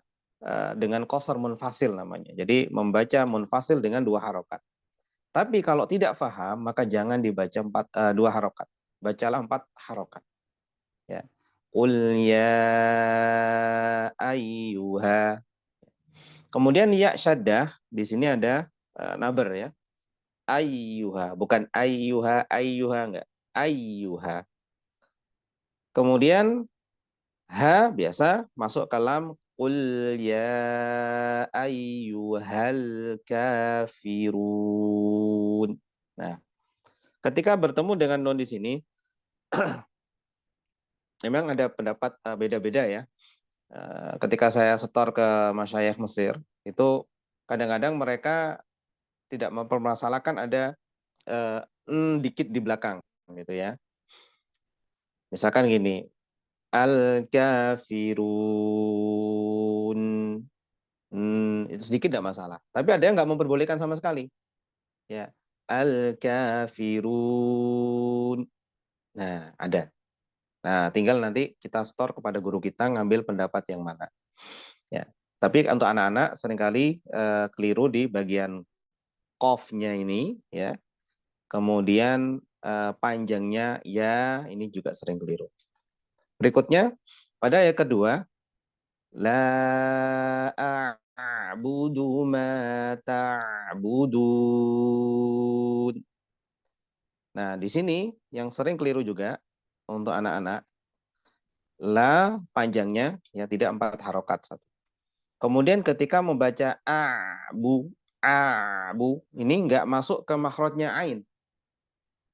dengan qasar munfasil namanya. Jadi membaca munfasil dengan dua harokat. Tapi kalau tidak faham, maka jangan dibaca dua harokat. Bacalah 4 harokat. Ya. Qul ya ayyuha. Kemudian ya syaddah, di sini ada naber ya. Ayyuha, bukan ayyuha enggak. Ayyuha. Kemudian ha biasa masuk kalam qul ya ayyuhal kafirun. Nah, ketika bertemu dengan nun di sini, Memang ada pendapat beda-beda ya. Ketika saya setor ke masyayikh Mesir, itu kadang-kadang mereka tidak mempermasalahkan ada dikit di belakang gitu ya. Misalkan gini, al-kafirun. Itu sedikit tidak masalah. Tapi ada yang nggak memperbolehkan sama sekali. Ya, al-kafirun. Nah, ada. Nah, tinggal nanti kita store kepada guru kita ngambil pendapat yang mana. Ya. Tapi untuk anak-anak seringkali keliru di bagian qaf-nya ini ya. Kemudian panjangnya ya ini juga sering keliru. Berikutnya pada ayat kedua, la a'budu ma ta'budun. Nah, di sini yang sering keliru juga untuk anak-anak, la panjangnya ya tidak 4 harokat satu. Kemudian ketika membaca abu ini nggak masuk ke makhrajnya ain.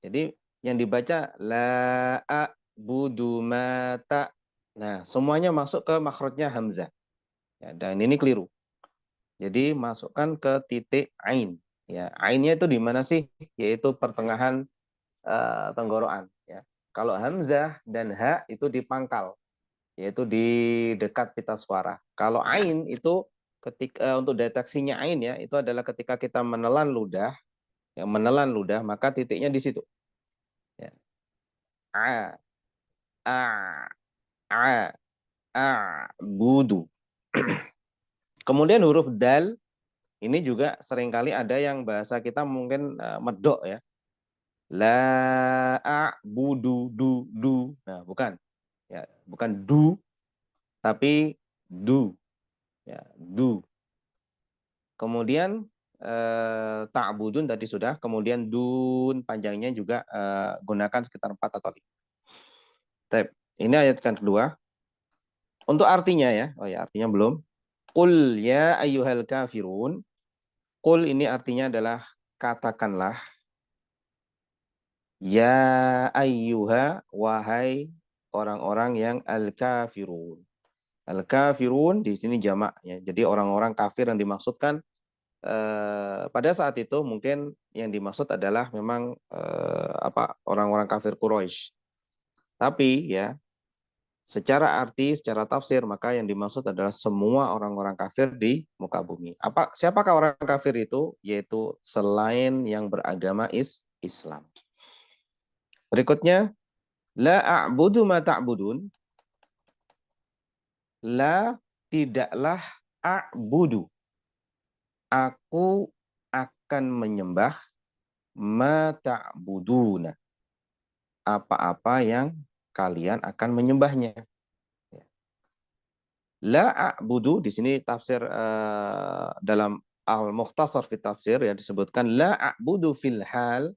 Jadi yang dibaca la a'budu mata. Nah, semuanya masuk ke makhrajnya hamzah. Ya, dan ini keliru. Jadi masukkan ke titik ain. Ya, ainnya itu di mana sih? Yaitu pertengahan tenggorokan. Ya. Kalau hamzah dan ha itu di pangkal, yaitu di dekat pita suara. Kalau ain itu ketika untuk deteksinya ain ya itu adalah ketika kita menelan ludah, yang menelan ludah maka titiknya di situ. Ya. A a a a budu. Kemudian huruf dal ini juga seringkali ada yang bahasa kita mungkin medok ya. La a budu du. Nah, bukan. Ya, bukan du tapi du. Ya, du. Kemudian ta'budun tadi sudah, kemudian dun panjangnya juga gunakan sekitar 4 atau 5. Ini ayat yang kedua. Untuk artinya ya, oh ya artinya belum. Qul ya ayyuhal kafirun. Qul ini artinya adalah katakanlah ya ayyuha wahai orang-orang yang al-kafirun. Al-kafirun di sini jamak ya. Jadi orang-orang kafir yang dimaksudkan pada saat itu mungkin yang dimaksud adalah memang orang-orang kafir Quraisy. Tapi ya secara arti, secara tafsir maka yang dimaksud adalah semua orang-orang kafir di muka bumi. Siapakah orang kafir itu? Yaitu selain yang beragama Islam. Berikutnya la a'budu ma ta'budun. La tidaklah a'budu. Aku akan menyembah ma ta'buduna. Apa-apa yang kalian akan menyembahnya. La a'budu di sini tafsir dalam Al-Mukhtasar fi Tafsir ya disebutkan la a'budu fil hal.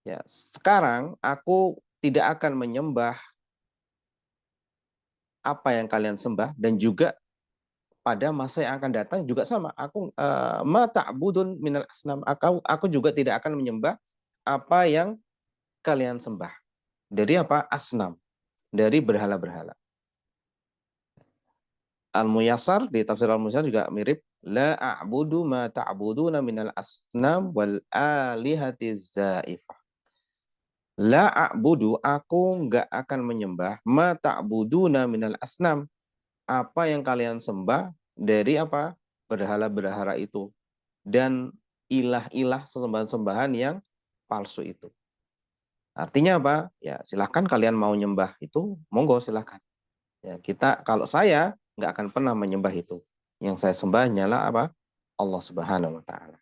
Ya, sekarang aku tidak akan menyembah apa yang kalian sembah dan juga pada masa yang akan datang juga sama. Aku ma ta'budun minal asnam. Aku juga tidak akan menyembah apa yang kalian sembah. Dari apa? Asnam. Dari berhala-berhala. Al-Muyassar di tafsir Al-Muyassar juga mirip la a'budu ma ta'buduna minal asnam wal alihati zaifah. La a'budu aku enggak akan menyembah ma ta'buduna minal asnam apa yang kalian sembah dari apa? Berhala-berhala itu dan ilah-ilah sesembahan-sembahan yang palsu itu. Artinya apa? Ya silahkan kalian mau nyembah itu, monggo silahkan. Ya, kalau saya nggak akan pernah menyembah itu. Yang saya sembah hanyalah apa? Allah Subhanahu wa taala.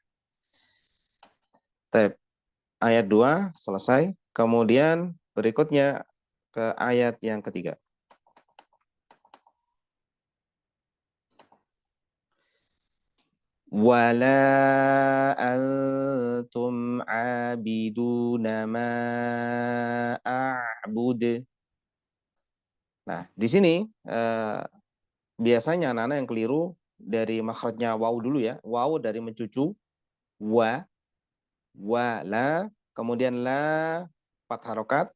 Ayat 2 selesai. Kemudian berikutnya ke ayat yang ketiga. Wala antum abiduna ma a'bud. Nah, di sini biasanya anak-anak yang keliru dari makhrajnya waw dulu ya. Waw dari mencucu, wa, la, kemudian la, 4 harokat,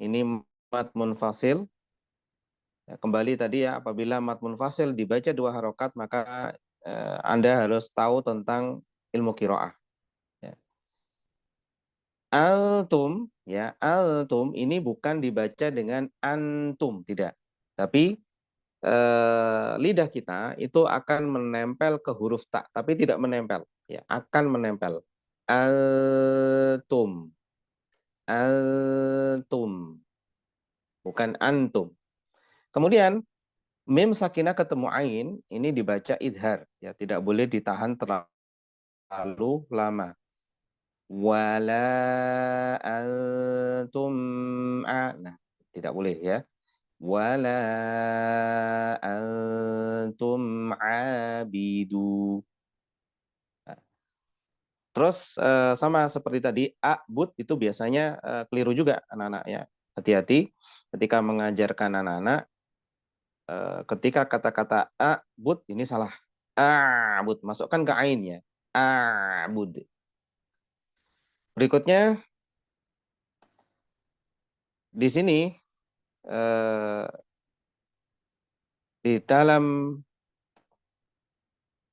Ini mad munfasil. Ya, kembali tadi ya, apabila mad munfasil dibaca 2 harokat, maka Anda harus tahu tentang ilmu qiraah. Ya. Altum, ya, altum ini bukan dibaca dengan antum, tidak. Tapi lidah kita itu akan menempel ke huruf ta, tapi tidak menempel, ya, akan menempel. Altum, altum, bukan antum. Kemudian mim sakinah ketemu ain ini dibaca idhar, ya, tidak boleh ditahan terlalu lama. Wala antum nah, tidak boleh ya. Wala antum abidu. Nah, terus sama seperti tadi, a'bud itu biasanya keliru juga anak-anak ya. Hati-hati ketika mengajarkan anak-anak, ketika kata-kata a'bud ini salah. A'bud, masukkan ke ainnya. A'bud. Berikutnya di sini eh, di dalam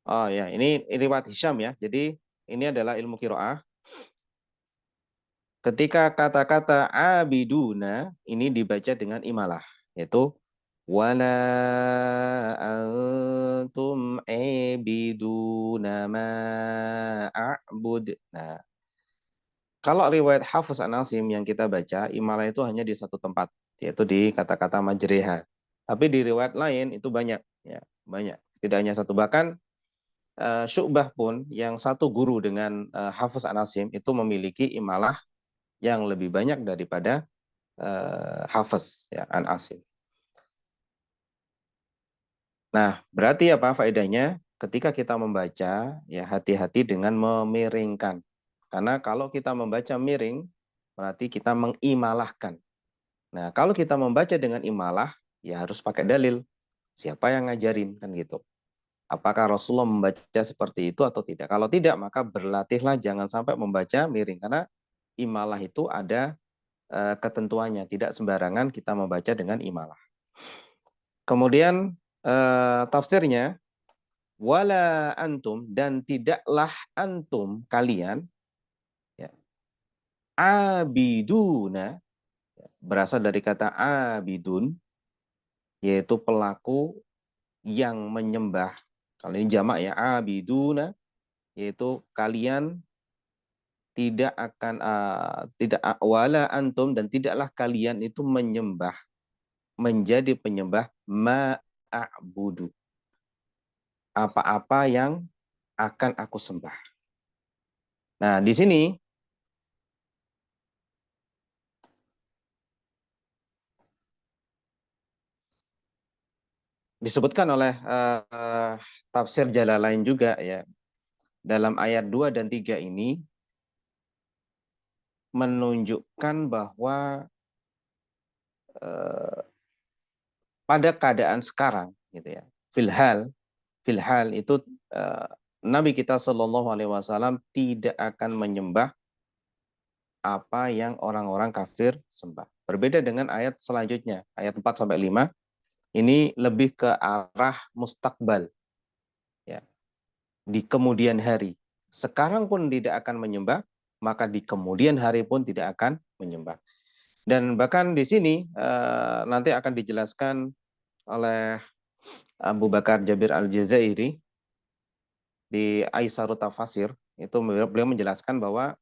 ya ini riwayat Hisham ya. Jadi ini adalah ilmu qiraah. Ketika kata-kata abiduna ini dibaca dengan imalah, yaitu wala antum abiduna ma a'bud. Nah, kalau riwayat Hafiz An-Asim yang kita baca, imalah itu hanya di satu tempat, yaitu di kata-kata majreha. Tapi di riwayat lain itu banyak, ya, banyak. Tidak hanya satu, bahkan Syu'bah pun yang satu guru dengan Hafiz An-Asim itu memiliki imalah yang lebih banyak daripada Hafiz ya, An Asim. Nah, berarti apa faedahnya? Ketika kita membaca, ya hati-hati dengan memiringkan. Karena kalau kita membaca miring, berarti kita mengimalahkan. Nah, kalau kita membaca dengan imalah, ya harus pakai dalil. Siapa yang ngajarin kan gitu. Apakah Rasulullah membaca seperti itu atau tidak? Kalau tidak, maka berlatihlah jangan sampai membaca miring. Karena imalah itu ada ketentuannya. Tidak sembarangan kita membaca dengan imalah. Kemudian tafsirnya wala antum dan tidaklah antum kalian ya, abiduna berasal dari kata abidun yaitu pelaku yang menyembah. Kalau ini jamak ya abiduna yaitu kalian tidak akan tidak wala antum dan tidaklah kalian itu menyembah menjadi penyembah ma'abudu apa-apa yang akan aku sembah. Nah, di sini disebutkan oleh tafsir Jalalain juga ya. Dalam ayat 2 dan 3 ini menunjukkan bahwa eh, pada keadaan sekarang gitu ya. Filhal itu eh, Nabi kita Shallallahu alaihi wasallam tidak akan menyembah apa yang orang-orang kafir sembah. Berbeda dengan ayat selanjutnya, ayat 4 sampai 5 ini lebih ke arah mustakbal ya, di kemudian hari. Sekarang pun tidak akan menyembah, maka di kemudian hari pun tidak akan menyembah. Dan bahkan di sini nanti akan dijelaskan oleh Abu Bakar Jabir Al-Jazairi di Aisarut Tafasir, itu beliau menjelaskan bahwa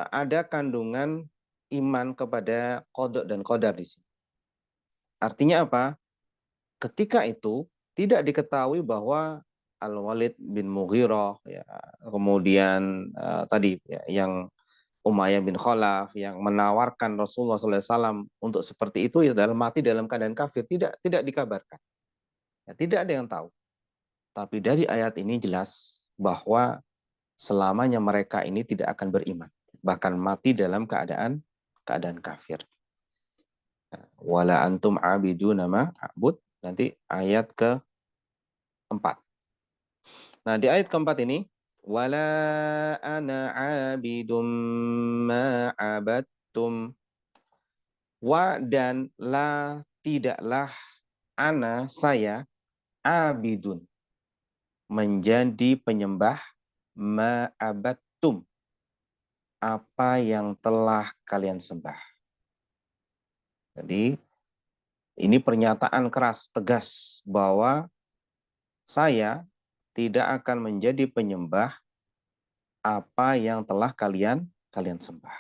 ada kandungan iman kepada qada dan qadar di sini. Artinya apa? Ketika itu tidak diketahui bahwa Al-Walid bin Mughirah ya, kemudian tadi ya, yang Umayyah bin Khalaf yang menawarkan Rasulullah SAW untuk seperti itu ya dalam mati dalam keadaan kafir tidak dikabarkan. Ya, tidak ada yang tahu. Tapi dari ayat ini jelas bahwa selamanya mereka ini tidak akan beriman, bahkan mati dalam keadaan kafir. Wala antum abiduna ma a'bud, nanti ayat keempat. Nah, di ayat keempat ini wala ana abidum ma abattum. Wa dan la tidaklah ana saya abidun menjadi penyembah ma'abattum apa yang telah kalian sembah. Jadi ini pernyataan keras, tegas bahwa saya tidak akan menjadi penyembah apa yang telah kalian sembah.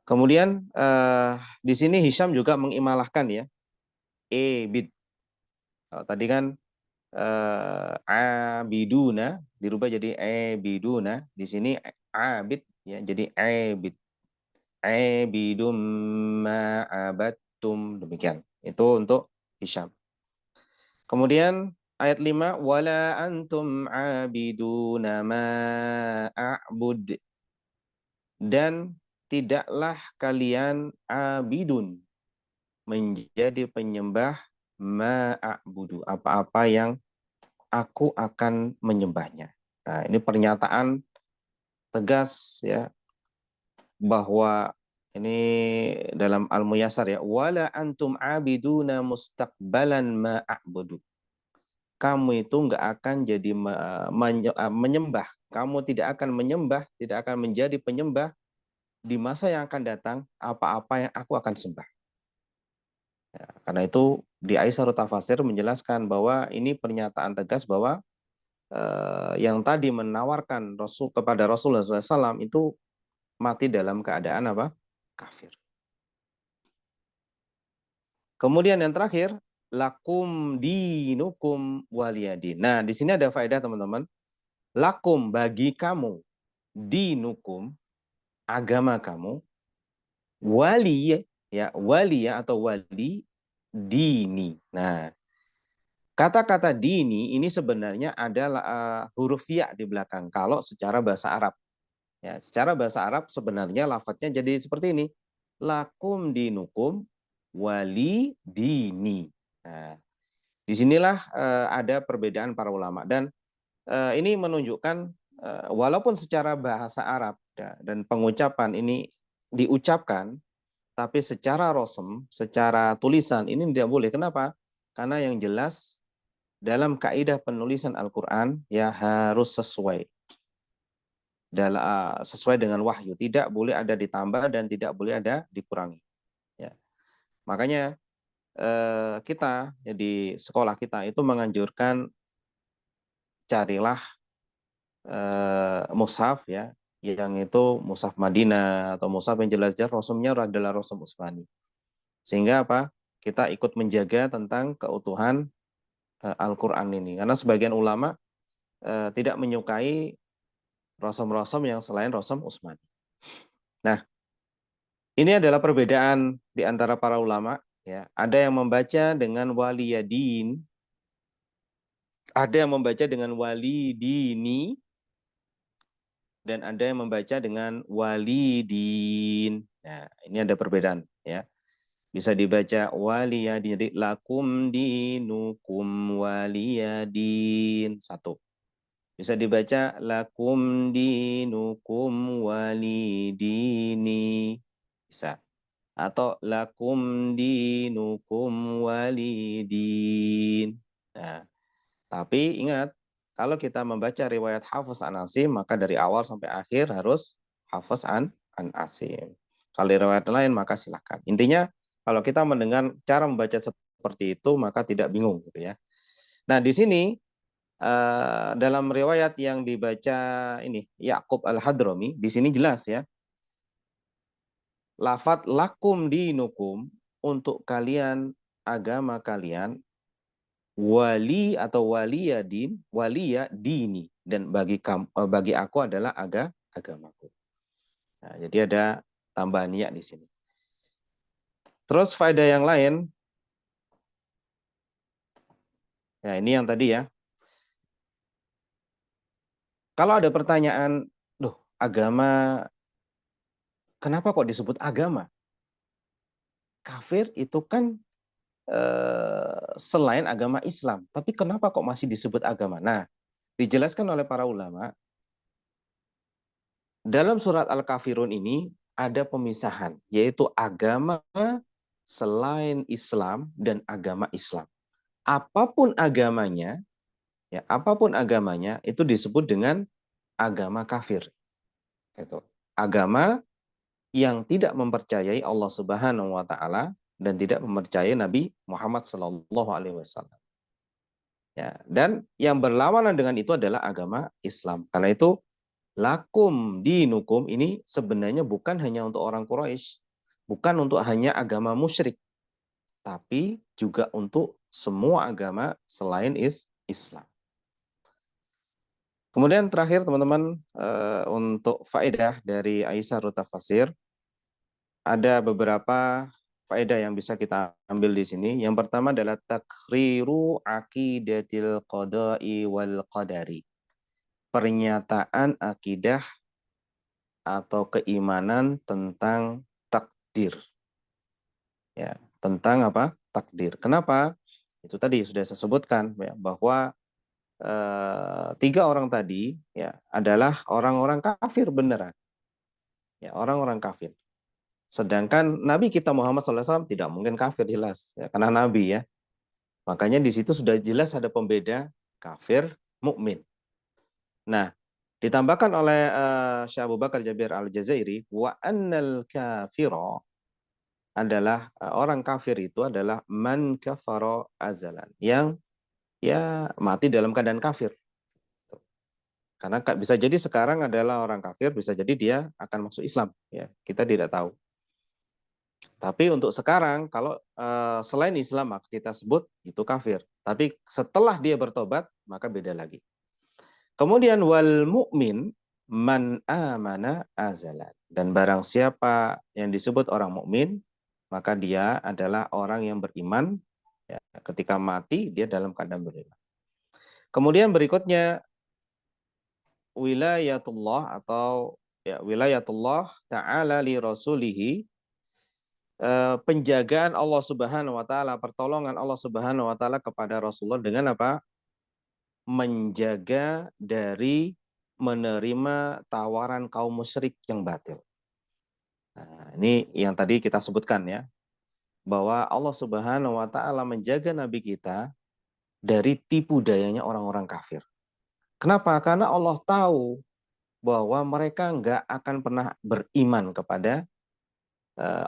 Kemudian di sini Hisham juga mengimalahkan ya, bid. Tadi kan abiduna dirubah jadi biduna. Di sini abid ya, jadi abid. Abidum ma'abattum, demikian. Itu untuk Hisham. Kemudian ayat 5, wala antum abiduna ma'a'bud, dan tidaklah kalian abidun menjadi penyembah ma'a'budu, apa-apa yang aku akan menyembahnya. Nah, ini pernyataan tegas ya, bahwa ini dalam Al-Muyassar ya, wala antum abiduna mustaqbalan ma'a'budu. Kamu itu nggak akan jadi menyembah. Kamu tidak akan menyembah, tidak akan menjadi penyembah di masa yang akan datang apa-apa yang aku akan sembah. Ya, karena itu di Aisyah Tafasir menjelaskan bahwa ini pernyataan tegas bahwa yang tadi menawarkan Rasul kepada Rasulullah SAW itu mati dalam keadaan apa? Kafir. Kemudian yang terakhir, lakum dinukum waliyadin. Nah, di sini ada faedah teman-teman. Lakum bagi kamu, dinukum agama kamu, wali ya, wali ya atau wali dini. Nah, kata-kata dini ini sebenarnya adalah huruf ya di belakang kalau secara bahasa Arab. Ya, secara bahasa Arab sebenarnya lafadznya jadi seperti ini. Lakum dinukum wali dini. Nah, disinilah ada perbedaan para ulama, dan ini menunjukkan walaupun secara bahasa Arab ya, dan pengucapan ini diucapkan, tapi secara rosem, secara tulisan ini tidak boleh. Kenapa? Karena yang jelas dalam kaidah penulisan Al-Quran ya harus sesuai dengan wahyu, tidak boleh ada ditambah dan tidak boleh ada dikurangi. Ya. Makanya kita di sekolah kita itu menganjurkan carilah mushaf ya, yang itu mushaf Madinah atau mushaf yang jelas-jelas rosumnya adalah rosum Utsmani. Sehingga apa? Kita ikut menjaga tentang keutuhan Al-Qur'an ini. Karena sebagian ulama tidak menyukai rosum-rosum yang selain rosum Utsmani. Nah, ini adalah perbedaan di antara para ulama ya. Ada yang membaca dengan waliyadin, ada yang membaca dengan walidini, dan ada yang membaca dengan walidin. Nah, ini ada perbedaan ya. Bisa dibaca waliyadin, jadi lakum dinukum waliyadin, satu. Bisa dibaca lakum dinukum walidini, bisa. Atau lakum dinukum walidin. Nah, tapi ingat, kalau kita membaca riwayat Hafiz an Asim, maka dari awal sampai akhir harus Hafiz an Asim. Kalau riwayat lain, maka silakan. Intinya, kalau kita mendengar cara membaca seperti itu, maka tidak bingung, gitu ya. Nah, di sini dalam riwayat yang dibaca ini Ya'qub Al-Hadrami, di sini jelas ya, lafadz lakum dinukum, untuk kalian agama kalian, wali atau waliyadin, waliya dini, dan bagi aku adalah agamaku. Nah, jadi ada tambahan ya di sini. Terus faedah yang lain, ya ini yang tadi ya. Kalau ada pertanyaan, loh agama, kenapa kok disebut agama? Kafir itu kan selain agama Islam, tapi kenapa kok masih disebut agama? Nah, dijelaskan oleh para ulama, dalam surat Al-Kafirun ini ada pemisahan, yaitu agama selain Islam dan agama Islam. Apapun agamanya, ya, apapun agamanya itu disebut dengan agama kafir. Itu agama yang tidak mempercayai Allah Subhanahu wa taala dan tidak mempercayai Nabi Muhammad sallallahu alaihi wasallam. Ya, dan yang berlawanan dengan itu adalah agama Islam. Karena itu lakum dinukum ini sebenarnya bukan hanya untuk orang Quraisy, bukan untuk hanya agama musyrik, tapi juga untuk semua agama selain Islam. Kemudian terakhir teman-teman, untuk faedah dari Aisyah Rutafasir, ada beberapa faedah yang bisa kita ambil di sini. Yang pertama adalah takriru aqidatil qada'i wal qadari. Pernyataan akidah atau keimanan tentang takdir. Ya, tentang apa? Takdir. Kenapa? Itu tadi sudah saya sebutkan ya, bahwa tiga orang tadi ya adalah orang-orang kafir beneran. Ya, orang-orang kafir. Sedangkan Nabi kita Muhammad SAW tidak mungkin kafir jelas, ya, karena Nabi ya. Makanya di situ sudah jelas ada pembeda kafir, mukmin. Nah, ditambahkan oleh Syekh Abu Bakar Jabir Al-Jazairi, wa annal kafira adalah orang kafir itu adalah man kafara azalan, yang ya mati dalam keadaan kafir. Karena bisa jadi sekarang adalah orang kafir, bisa jadi dia akan masuk Islam, ya kita tidak tahu. Tapi untuk sekarang, kalau selain Islam maka kita sebut itu kafir. Tapi setelah dia bertobat, maka beda lagi. Kemudian wal mu'min man amana azalan. Dan barang siapa yang disebut orang mukmin, maka dia adalah orang yang beriman. Ya, ketika mati dia dalam keadaan beriman. Kemudian berikutnya wilayatullah atau ya wilayatullah ta'ala li rasulihi, penjagaan Allah Subhanahu wa taala, pertolongan Allah Subhanahu wa taala kepada Rasulullah dengan apa? Menjaga dari menerima tawaran kaum musyrik yang batil. Nah, ini yang tadi kita sebutkan ya, bahwa Allah Subhanahu wa taala menjaga nabi kita dari tipu dayanya orang-orang kafir. Kenapa? Karena Allah tahu bahwa mereka nggak akan pernah beriman kepada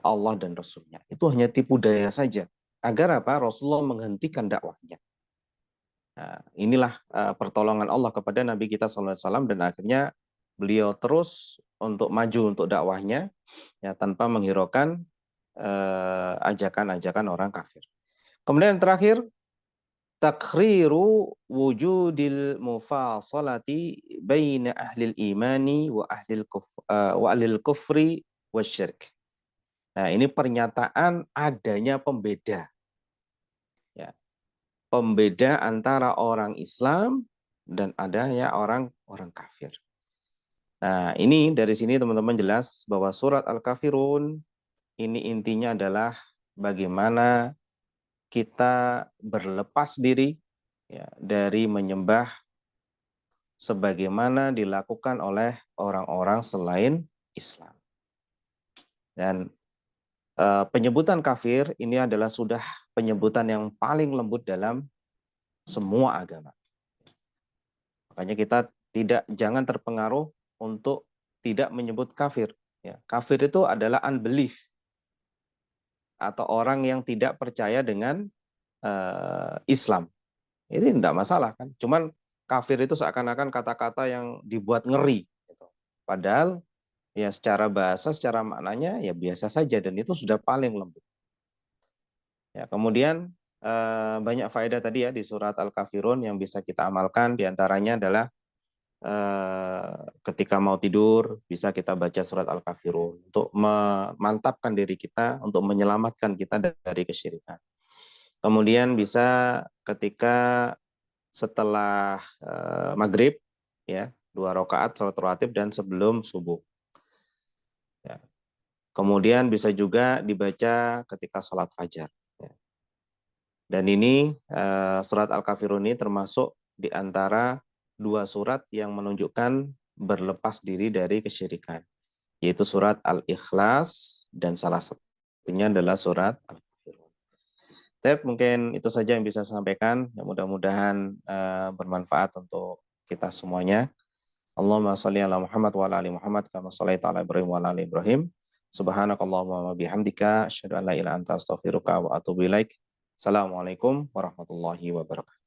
Allah dan Rasulnya. Itu hanya tipu daya saja. Agar apa? Rasulullah menghentikan dakwahnya. Nah, inilah pertolongan Allah kepada Nabi kita SAW, dan akhirnya beliau terus untuk maju untuk dakwahnya ya, tanpa menghiraukan ajakan-ajakan orang kafir. Kemudian terakhir, takriru wujudil mufasalati baina ahlil imani wa ahlil kufri wasyirk. Nah, ini pernyataan adanya pembeda. Ya, pembeda antara orang Islam dan adanya orang kafir. Nah, ini dari sini teman-teman jelas bahwa surat Al-Kafirun ini intinya adalah bagaimana kita berlepas diri ya, dari menyembah sebagaimana dilakukan oleh orang-orang selain Islam. Dan penyebutan kafir ini adalah sudah penyebutan yang paling lembut dalam semua agama. Makanya kita jangan terpengaruh untuk tidak menyebut kafir. Ya, kafir itu adalah unbelief atau orang yang tidak percaya dengan Islam. Ini tidak masalah kan. Cuman kafir itu seakan-akan kata-kata yang dibuat ngeri. Gitu. Padahal ya secara bahasa, secara maknanya ya biasa saja, dan itu sudah paling lembut. Ya, kemudian banyak faedah tadi ya di surat Al-Kafirun yang bisa kita amalkan. Di antaranya adalah ketika mau tidur bisa kita baca surat Al-Kafirun untuk memantapkan diri kita, untuk menyelamatkan kita dari kesyirikan. Kemudian bisa ketika setelah maghrib ya 2 rakaat salat rawatib dan sebelum subuh. Ya. Kemudian bisa juga dibaca ketika sholat fajar. Ya. Dan ini surat Al-Kafirun ini termasuk di antara 2 surat yang menunjukkan berlepas diri dari kesyirikan. yaitu surat Al-Ikhlas dan salah satunya adalah surat Al-Kafirun. Mungkin itu saja yang bisa saya sampaikan. Ya, mudah-mudahan bermanfaat untuk kita semuanya. Allahumma shalli ala Muhammad wa ala ali Muhammad kama shallaita ala Ibrahim wa ala ali Ibrahim. Subhanakallahumma wa bihamdika asyhadu an la ilaha illa anta astaghfiruka wa atubu ilaik. Assalamualaikum warahmatullahi wabarakatuh.